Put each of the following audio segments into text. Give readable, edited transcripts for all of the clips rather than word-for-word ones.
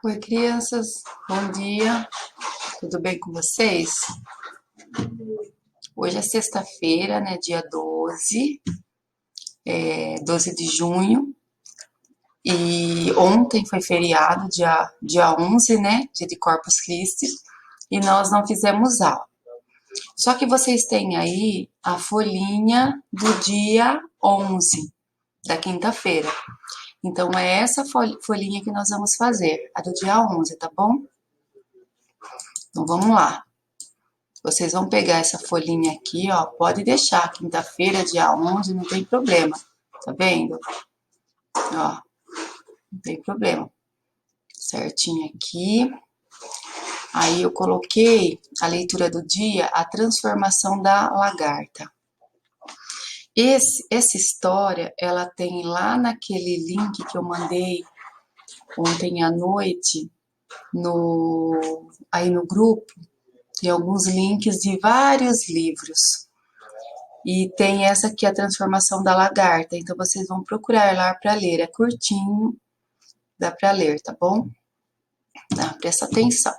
Oi, crianças, bom dia, tudo bem com vocês? Hoje é sexta-feira, né, dia 12 de junho, e ontem foi feriado, dia 11, né, dia de Corpus Christi, e nós não fizemos aula. Só que vocês têm aí a folhinha do dia 11, da quinta-feira. Então, é essa folhinha que nós vamos fazer, a do dia 11, tá bom? Então, vamos lá. Vocês vão pegar essa folhinha aqui, ó. Pode deixar, quinta-feira, dia 11, não tem problema. Tá vendo? Ó, não tem problema. Certinho aqui. Aí eu coloquei a leitura do dia, a transformação da lagarta. Essa história, ela tem lá naquele link que eu mandei ontem à noite, aí no grupo, tem alguns links de vários livros. E tem essa aqui, a transformação da lagarta. Então, vocês vão procurar lá para ler. É curtinho, dá para ler, tá bom? Presta atenção.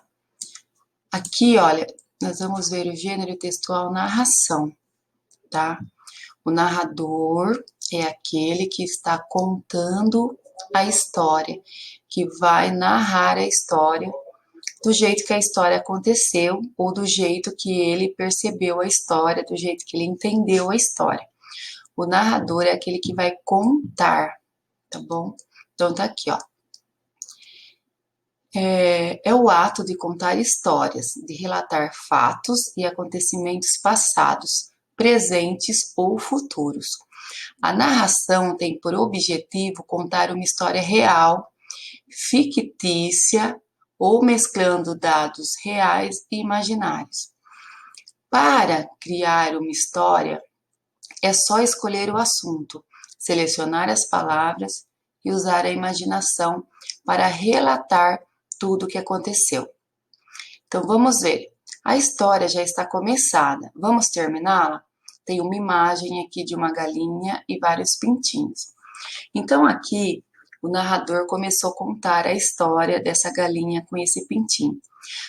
Aqui, olha, nós vamos ver o gênero textual narração, tá? O narrador é aquele que está contando a história, que vai narrar a história do jeito que a história aconteceu ou do jeito que ele percebeu a história, do jeito que ele entendeu a história. O narrador é aquele que vai contar, tá bom? Então tá aqui, ó. É o ato de contar histórias, de relatar fatos e acontecimentos passados, presentes ou futuros. A narração tem por objetivo contar uma história real, fictícia ou mesclando dados reais e imaginários. Para criar uma história, é só escolher o assunto, selecionar as palavras e usar a imaginação para relatar tudo o que aconteceu. Então vamos ver. A história já está começada. Vamos terminá-la? Tem uma imagem aqui de uma galinha e vários pintinhos. Então aqui o narrador começou a contar a história dessa galinha com esse pintinho.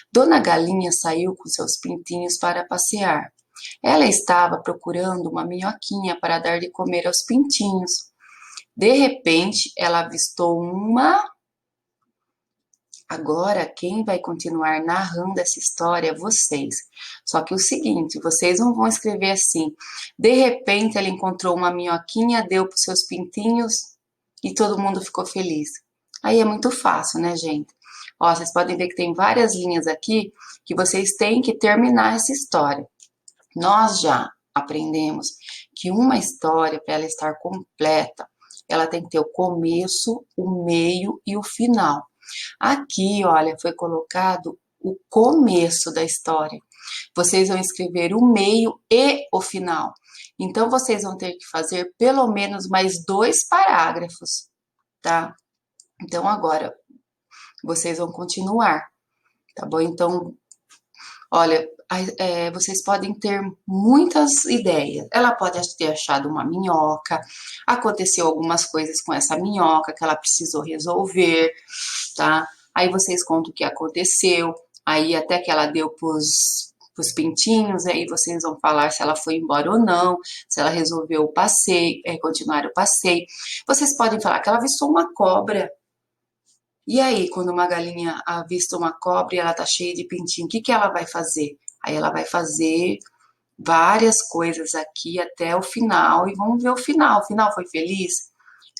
Dona Galinha saiu com seus pintinhos para passear. Ela estava procurando uma minhoquinha para dar de comer aos pintinhos. De repente, ela avistou uma. Agora, quem vai continuar narrando essa história é vocês. Só que o seguinte, vocês não vão escrever assim. De repente, ela encontrou uma minhoquinha, deu para os seus pintinhos e todo mundo ficou feliz. Aí é muito fácil, né, gente? Ó, vocês podem ver que tem várias linhas aqui que vocês têm que terminar essa história. Nós já aprendemos que uma história, para ela estar completa, ela tem que ter o começo, o meio e o final. Aqui, olha, foi colocado o começo da história. Vocês vão escrever o meio e o final. Então, vocês vão ter que fazer pelo menos mais 2 parágrafos, tá? Então, agora, vocês vão continuar, tá bom? Então, olha, vocês podem ter muitas ideias. Ela pode ter achado uma minhoca, aconteceu algumas coisas com essa minhoca que ela precisou resolver, tá? Aí vocês contam o que aconteceu, aí até que ela deu pros pintinhos, aí vocês vão falar se ela foi embora ou não, se ela resolveu o passeio, continuar o passeio. Vocês podem falar que ela avistou uma cobra. E aí, quando uma galinha avista uma cobra e ela tá cheia de pintinho, o que que ela vai fazer? Aí ela vai fazer várias coisas aqui até o final e vamos ver o final. O final foi feliz?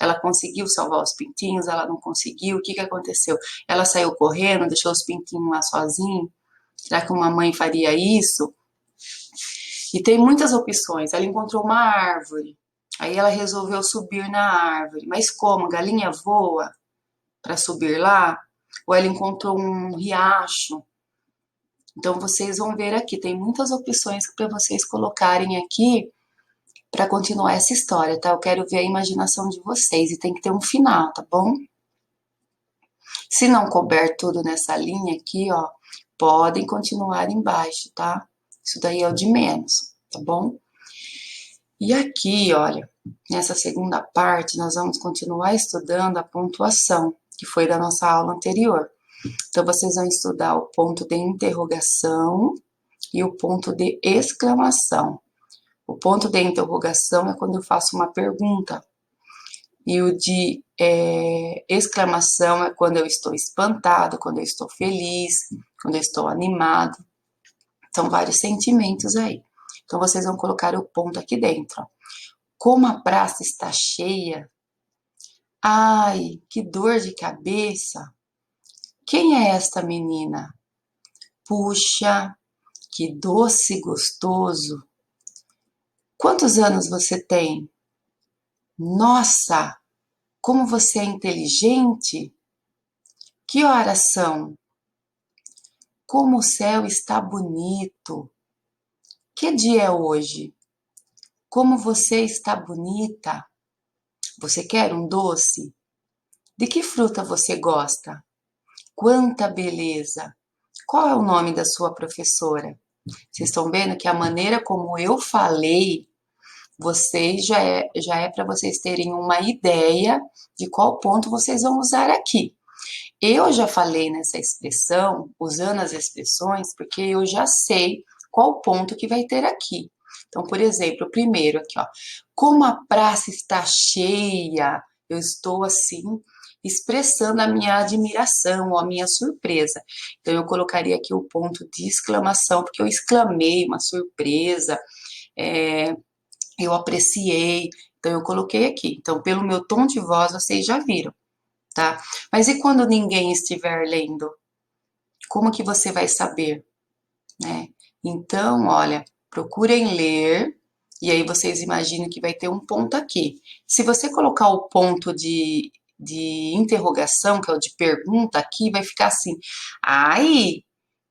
Ela conseguiu salvar os pintinhos? Ela não conseguiu? O que que aconteceu? Ela saiu correndo, deixou os pintinhos lá sozinhos? Será que uma mãe faria isso? E tem muitas opções. Ela encontrou uma árvore. Aí ela resolveu subir na árvore. Mas como? A galinha voa para subir lá? Ou ela encontrou um riacho? Então vocês vão ver aqui, tem muitas opções para vocês colocarem aqui para continuar essa história, tá? Eu quero ver a imaginação de vocês e tem que ter um final, tá bom? Se não couber tudo nessa linha aqui, ó, podem continuar embaixo, tá? Isso daí é o de menos, tá bom? E aqui, olha, nessa segunda parte, nós vamos continuar estudando a pontuação, que foi da nossa aula anterior. Então, vocês vão estudar o ponto de interrogação e o ponto de exclamação. O ponto de interrogação é quando eu faço uma pergunta. E o de exclamação é quando eu estou espantado, quando eu estou feliz, quando eu estou animado. São vários sentimentos aí. Então, vocês vão colocar o ponto aqui dentro. Ó. Como a praça está cheia. Ai, que dor de cabeça. Quem é esta menina? Puxa, que doce e gostoso. Quantos anos você tem? Nossa, como você é inteligente. Que horas são? Como o céu está bonito. Que dia é hoje? Como você está bonita. Você quer um doce? De que fruta você gosta? Quanta beleza! Qual é o nome da sua professora? Vocês estão vendo que a maneira como eu falei, vocês já é para vocês terem uma ideia de qual ponto vocês vão usar aqui. Eu já falei nessa expressão, usando as expressões, porque eu já sei qual ponto que vai ter aqui. Então, por exemplo, o primeiro aqui, ó. Como a praça está cheia, eu estou assim expressando a minha admiração ou a minha surpresa. Então, eu colocaria aqui o ponto de exclamação, porque eu exclamei uma surpresa, eu apreciei, então eu coloquei aqui. Então, pelo meu tom de voz, vocês já viram, tá? Mas e quando ninguém estiver lendo? Como que você vai saber, né? Então, olha, procurem ler e aí vocês imaginam que vai ter um ponto aqui. Se você colocar o ponto de interrogação, que é o de pergunta aqui, vai ficar assim: ai,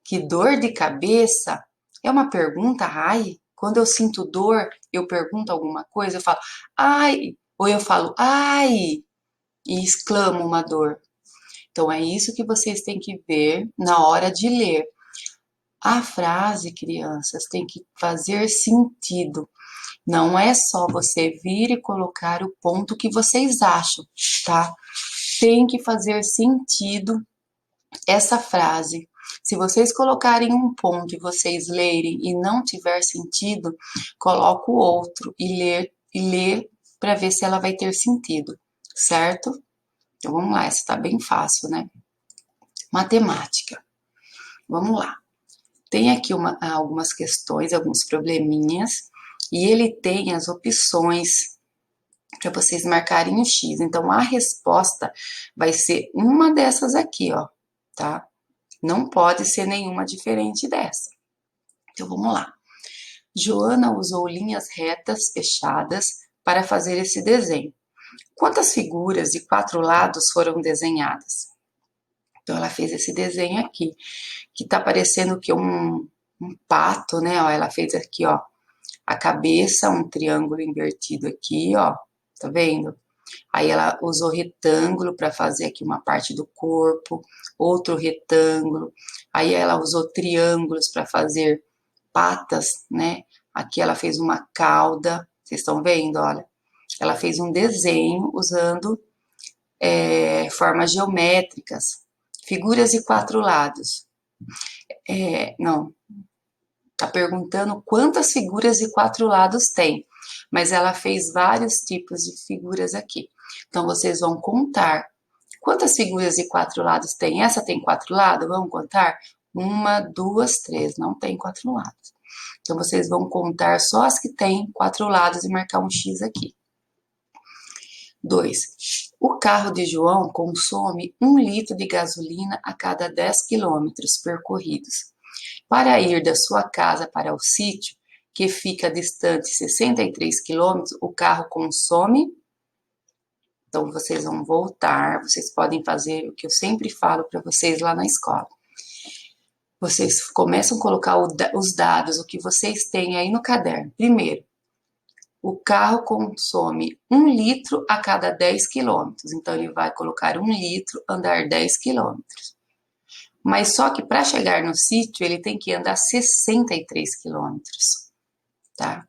que dor de cabeça. É uma pergunta, ai. Quando eu sinto dor, eu pergunto alguma coisa, eu falo, ai, ou eu falo, ai, e exclamo uma dor. Então é isso que vocês têm que ver na hora de ler. A frase, crianças, tem que fazer sentido. Não é só você vir e colocar o ponto que vocês acham, tá? Tem que fazer sentido essa frase. Se vocês colocarem um ponto e vocês lerem e não tiver sentido, coloco outro e lê para ver se ela vai ter sentido, certo? Então vamos lá, essa tá bem fácil, né? Matemática. Vamos lá. Tem aqui algumas questões, alguns probleminhas, e ele tem as opções para vocês marcarem o X. Então, a resposta vai ser uma dessas aqui, ó, tá? Não pode ser nenhuma diferente dessa. Então, vamos lá. Joana usou linhas retas fechadas para fazer esse desenho. Quantas figuras de 4 lados foram desenhadas? Então, ela fez esse desenho aqui, que tá parecendo que um pato, né? Ó, ela fez aqui, ó, a cabeça, um triângulo invertido aqui, ó, tá vendo? Aí ela usou retângulo para fazer aqui uma parte do corpo, outro retângulo. Aí ela usou triângulos para fazer patas, né? Aqui ela fez uma cauda, vocês estão vendo, olha. Ela fez um desenho usando formas geométricas, figuras de 4 lados. Não, tá perguntando quantas figuras de 4 lados tem, mas ela fez vários tipos de figuras aqui. Então, vocês vão contar quantas figuras de 4 lados tem. Essa tem 4 lados? Vamos contar? 1, 2, 3. Não tem 4 lados. Então, vocês vão contar só as que têm 4 lados e marcar um X aqui. 2. O carro de João consome 1 litro de gasolina a cada 10 quilômetros percorridos. Para ir da sua casa para o sítio, que fica distante 63 quilômetros, o carro consome. Então, vocês vão voltar, vocês podem fazer o que eu sempre falo para vocês lá na escola. Vocês começam a colocar os dados, o que vocês têm aí no caderno. Primeiro, o carro consome 1 litro a cada 10 quilômetros. Então, ele vai colocar 1 litro, andar 10 quilômetros. Mas só que para chegar no sítio, ele tem que andar 63 quilômetros, tá?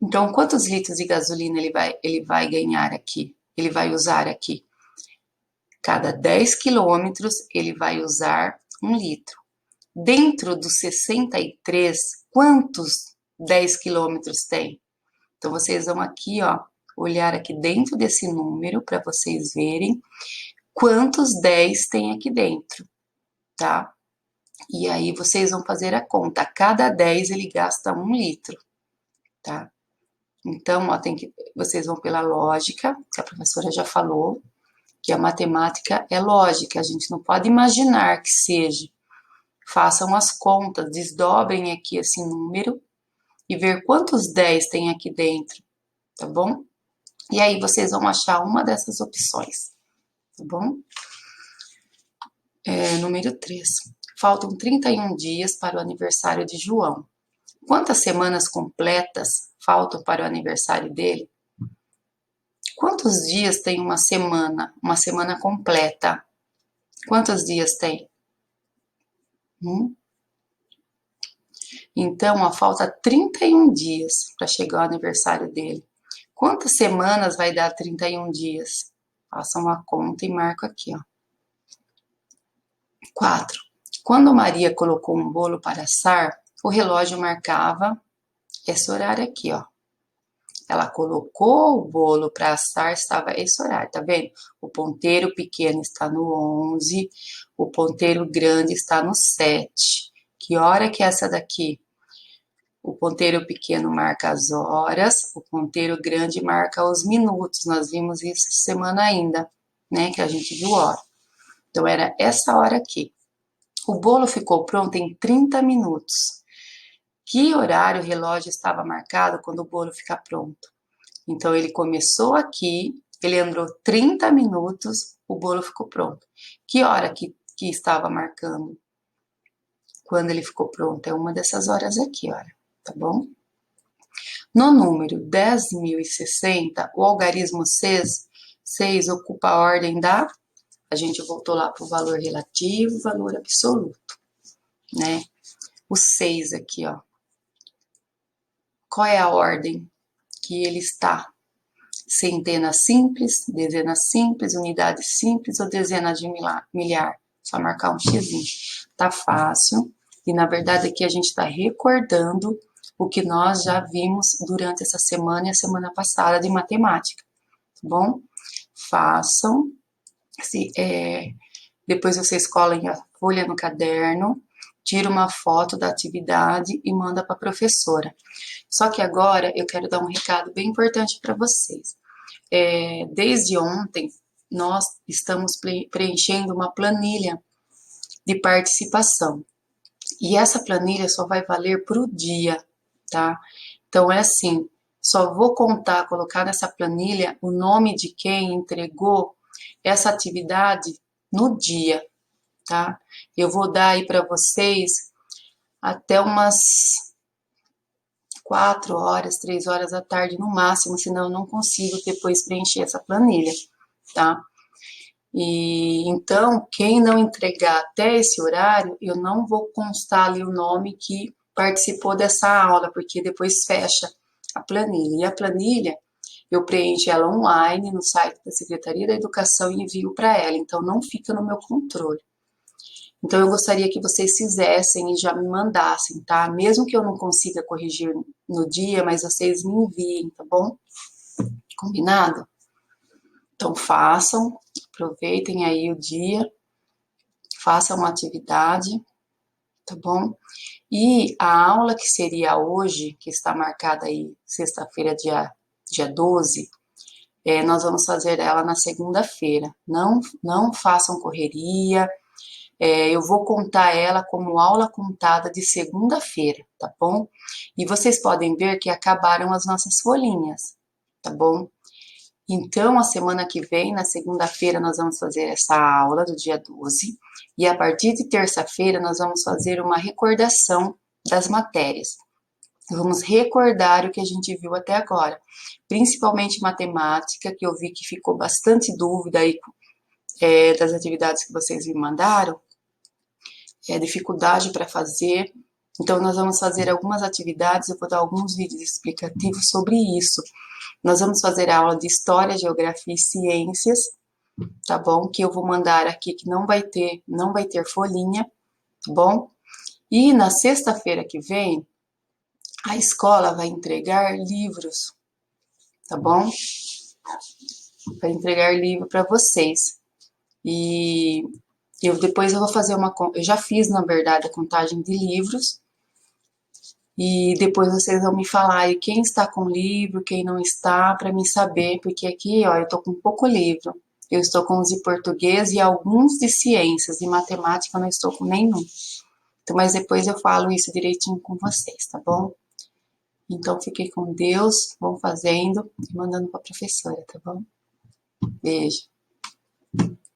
Então, quantos litros de gasolina ele vai ganhar aqui? Ele vai usar aqui? Cada 10 quilômetros, ele vai usar 1 litro. Dentro dos 63, quantos 10 quilômetros tem? Então, vocês vão aqui, ó, olhar aqui dentro desse número para vocês verem quantos 10 tem aqui dentro, tá? E aí, vocês vão fazer a conta. A cada 10, ele gasta 1 litro, tá? Então, ó, vocês vão pela lógica, que a professora já falou, que a matemática é lógica, a gente não pode imaginar que seja. Façam as contas, desdobrem aqui esse número e ver quantos 10 tem aqui dentro, tá bom? E aí vocês vão achar uma dessas opções, tá bom? Número 3. Faltam 31 dias para o aniversário de João. Quantas semanas completas faltam para o aniversário dele? Quantos dias tem uma semana? Uma semana completa. Quantos dias tem? Então, ó, falta 31 dias para chegar o aniversário dele. Quantas semanas vai dar 31 dias? Façam uma conta e marco aqui, ó. 4. Quando Maria colocou um bolo para assar, o relógio marcava esse horário aqui, ó. Ela colocou o bolo para assar, estava esse horário, tá vendo? O ponteiro pequeno está no 11, o ponteiro grande está no 7. Que hora que é essa daqui? O ponteiro pequeno marca as horas, o ponteiro grande marca os minutos. Nós vimos isso essa semana ainda, né? Que a gente viu hora. Então, era essa hora aqui. O bolo ficou pronto em 30 minutos. Que horário o relógio estava marcado quando o bolo fica pronto? Então, ele começou aqui, ele andou 30 minutos, o bolo ficou pronto. Que hora que estava marcando? Quando ele ficou pronto? É uma dessas horas aqui, olha, tá bom? No número 10.060, o algarismo 6 ocupa a ordem da... A gente voltou lá para o valor relativo, valor absoluto, né? O 6 aqui, ó. Qual é a ordem que ele está? Centena simples, dezena simples, unidade simples ou dezena de milhar? Só marcar um xizinho. Tá fácil. E, na verdade, aqui a gente está recordando o que nós já vimos durante essa semana e a semana passada de matemática, tá bom? Façam. Depois vocês colhem a folha no caderno, tira uma foto da atividade e manda para a professora. Só que agora eu quero dar um recado bem importante para vocês. Desde ontem, nós estamos preenchendo uma planilha de participação. E essa planilha só vai valer para o dia, tá? Então, é assim, só vou colocar nessa planilha o nome de quem entregou essa atividade no dia, tá? Eu vou dar aí para vocês até umas 4 horas, 3 horas da tarde no máximo, senão eu não consigo depois preencher essa planilha, tá? E então, quem não entregar até esse horário, eu não vou constar ali o nome que participou dessa aula, porque depois fecha a planilha. E a planilha, eu preencho ela online no site da Secretaria da Educação e envio para ela, então não fica no meu controle. Então, eu gostaria que vocês fizessem e já me mandassem, tá? Mesmo que eu não consiga corrigir no dia, mas vocês me enviem, tá bom? Combinado? Então, façam, aproveitem aí o dia, façam uma atividade, tá bom? E a aula que seria hoje, que está marcada aí, sexta-feira, dia 12, nós vamos fazer ela na segunda-feira. Não façam correria, eu vou contar ela como aula contada de segunda-feira, tá bom? E vocês podem ver que acabaram as nossas folhinhas, tá bom? Então, a semana que vem, na segunda-feira, nós vamos fazer essa aula do dia 12, e a partir de terça-feira nós vamos fazer uma recordação das matérias. Vamos recordar o que a gente viu até agora, principalmente matemática, que eu vi que ficou bastante dúvida aí das atividades que vocês me mandaram, dificuldade para fazer. Então, nós vamos fazer algumas atividades, eu vou dar alguns vídeos explicativos sobre isso. Nós vamos fazer a aula de História, Geografia e Ciências, tá bom? Que eu vou mandar aqui, que não vai ter folhinha, tá bom? E na sexta-feira que vem, a escola vai entregar livros, tá bom? Vai entregar livro para vocês. E depois eu vou fazer eu já fiz, na verdade, a contagem de livros. E depois vocês vão me falar aí quem está com livro, quem não está, para mim saber, porque aqui, ó, eu tô com pouco livro. Eu estou com os de português e alguns de ciências, de matemática eu não estou com nenhum. Então, mas depois eu falo isso direitinho com vocês, tá bom? Então, fiquem com Deus, vão fazendo e mandando para a professora, tá bom? Beijo.